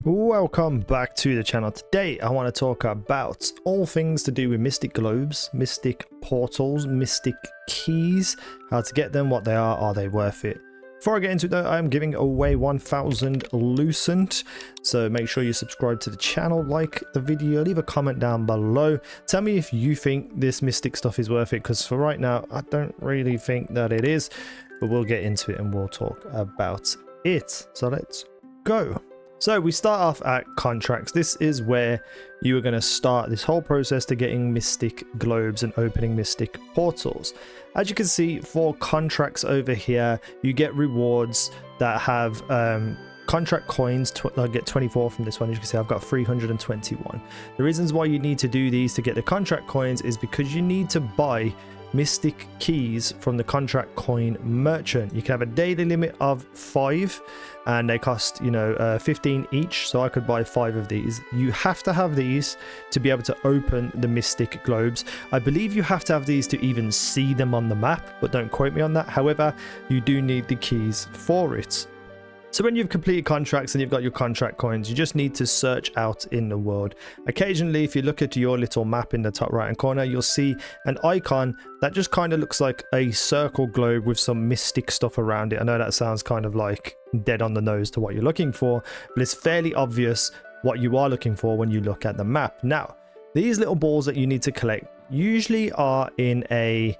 Welcome back to the channel. Today I want to talk about all things to do with mystic globes, mystic portals, mystic keys, how to get them, what they are they worth it. Before I get into it though, I'm giving away 1000 Lucent, so make sure you subscribe to the channel, like the video, leave a comment down below, tell me if you think this mystic stuff is worth it, because for right now I don't really think that it is, but we'll get into it and we'll talk about it. So let's go. So we start off at contracts. This is where you are going to start this whole process to getting mystic globes and opening mystic portals. As you can see, for contracts over here, you get rewards that have contract coins. I get 24 from this one. As you can see, I've got 321. The reasons why you need to do these to get the contract coins is because you need to buy mystic keys from the contract coin merchant. You can have a daily limit of 5 and they cost 15 each, so I could buy 5 of these. You have to have these to be able to open the mystic globes. I believe you have to have these to even see them on the map, but don't quote me on that. However, you do need the keys for it. So when you've completed contracts and you've got your contract coins, you just need to search out in the world. Occasionally, if you look at your little map in the top right hand corner, you'll see an icon that just kind of looks like a circle globe with some mystic stuff around it. I know that sounds kind of like dead on the nose to what you're looking for, but it's fairly obvious what you are looking for when you look at the map. Now, these little balls that you need to collect usually are in a,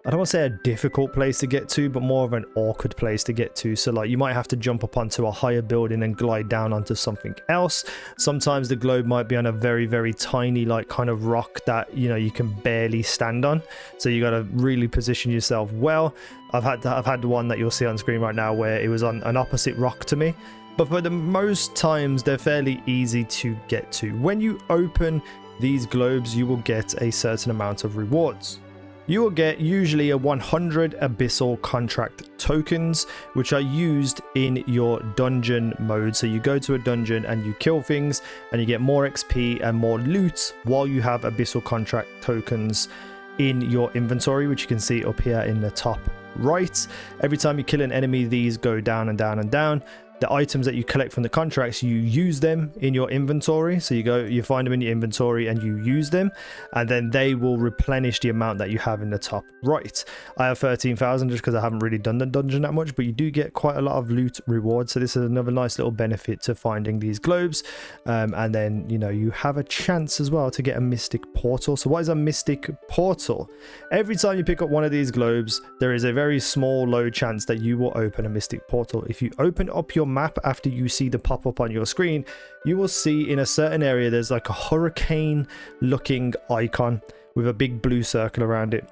I don't want to say a difficult place to get to, but more of an awkward place to get to. So like you might have to jump up onto a higher building and glide down onto something else. Sometimes the globe might be on a very, very tiny like kind of rock that you can barely stand on. So you got to really position yourself well. I've had the one that you'll see on screen right now where it was on an opposite rock to me. But for the most times, they're fairly easy to get to. When you open these globes, you will get a certain amount of rewards. You will get usually a 100 abyssal contract tokens, which are used in your dungeon mode. So you go to a dungeon and you kill things and you get more XP and more loot while you have abyssal contract tokens in your inventory, which you can see up here in the top right. Every time you kill an enemy, these go down and down and down. The items that you collect from the contracts, you use them in your inventory. So you find them in your inventory and you use them, and then they will replenish the amount that you have in the top right. I have 13,000 just because I haven't really done the dungeon that much, but you do get quite a lot of loot rewards. So this is another nice little benefit to finding these globes. And then, you have a chance as well to get a mystic portal. So what is a mystic portal? Every time you pick up one of these globes, there is a very small, low chance that you will open a mystic portal. If you open up your map after you see the pop-up on your screen, you will see in a certain area there's like a hurricane looking icon with a big blue circle around it.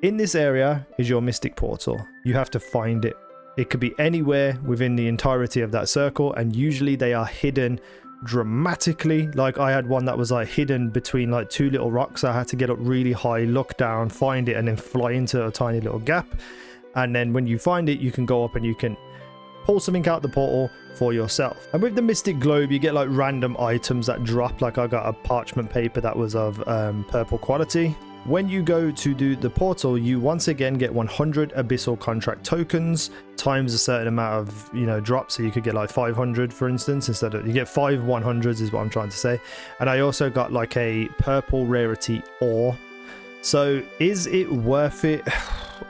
In this area is your mystic portal. You have to find it. It could be anywhere within the entirety of that circle, and usually they are hidden dramatically. Like I had one that was like hidden between like 2 little rocks. I had to get up really high, look down, find it, and then fly into a tiny little gap. And then when you find it, you can go up and you can pull something out the portal for yourself. And with the mystic globe, you get like random items that drop. Like I got a parchment paper that was of purple quality. When you go to do the portal, you once again get 100 abyssal contract tokens times a certain amount of drops. So you could get like 500 for instance, instead of, you get 5 100s is what I'm trying to say. And I also got like a purple rarity ore. So is it worth it?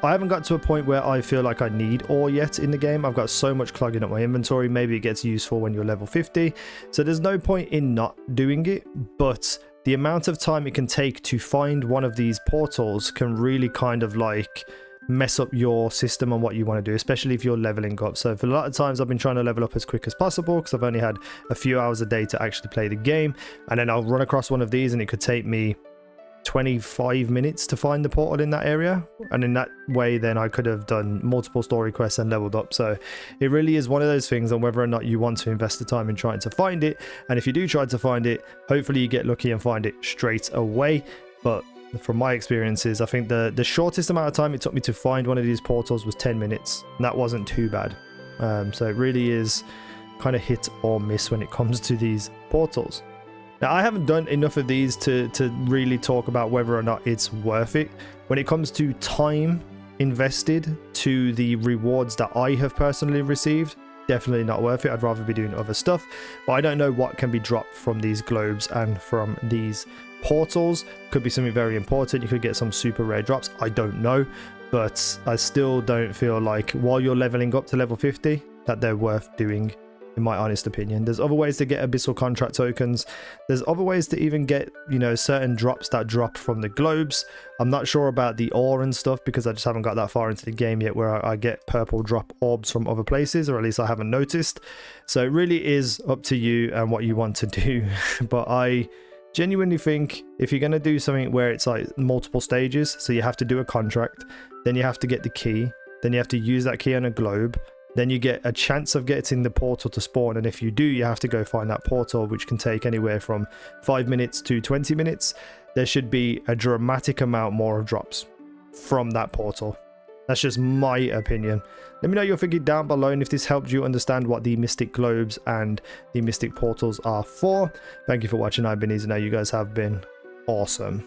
I haven't got to a point where I feel like I need ore yet in the game. I've got so much clogging up my inventory. Maybe it gets useful when you're level 50. So there's no point in not doing it. But the amount of time it can take to find one of these portals can really kind of like mess up your system on what you want to do, especially if you're leveling up. So for a lot of times I've been trying to level up as quick as possible because I've only had a few hours a day to actually play the game. And then I'll run across one of these and it could take me 25 minutes to find the portal in that area, and in that way then I could have done multiple story quests and leveled up. So it really is one of those things on whether or not you want to invest the time in trying to find it. And if you do try to find it, hopefully you get lucky and find it straight away. But from my experiences, I think the shortest amount of time it took me to find one of these portals was 10 minutes, and that wasn't too bad. So it really is kind of hit or miss when it comes to these portals. Now, I haven't done enough of these to really talk about whether or not it's worth it. When it comes to time invested to the rewards that I have personally received, definitely not worth it. I'd rather be doing other stuff, but I don't know what can be dropped from these globes and from these portals. Could be something very important. You could get some super rare drops, I don't know, but I still don't feel like while you're leveling up to level 50 that they're worth doing, in my honest opinion. There's other ways to get abyssal contract tokens. There's other ways to even get, you know, certain drops that drop from the globes. I'm not sure about the ore and stuff because I just haven't got that far into the game yet where I get purple drop orbs from other places, or at least I haven't noticed. So it really is up to you and what you want to do. But I genuinely think if you're going to do something where it's like multiple stages, so you have to do a contract, then you have to get the key, then you have to use that key on a globe, then you get a chance of getting the portal to spawn, and if you do, you have to go find that portal, which can take anywhere from 5 minutes to 20 minutes. There should be a dramatic amount more of drops from that portal. That's just my opinion. Let me know your thinking down below, and if this helped you understand what the mystic globes and the mystic portals are for. Thank you for watching. I've been easynow. You guys have been awesome.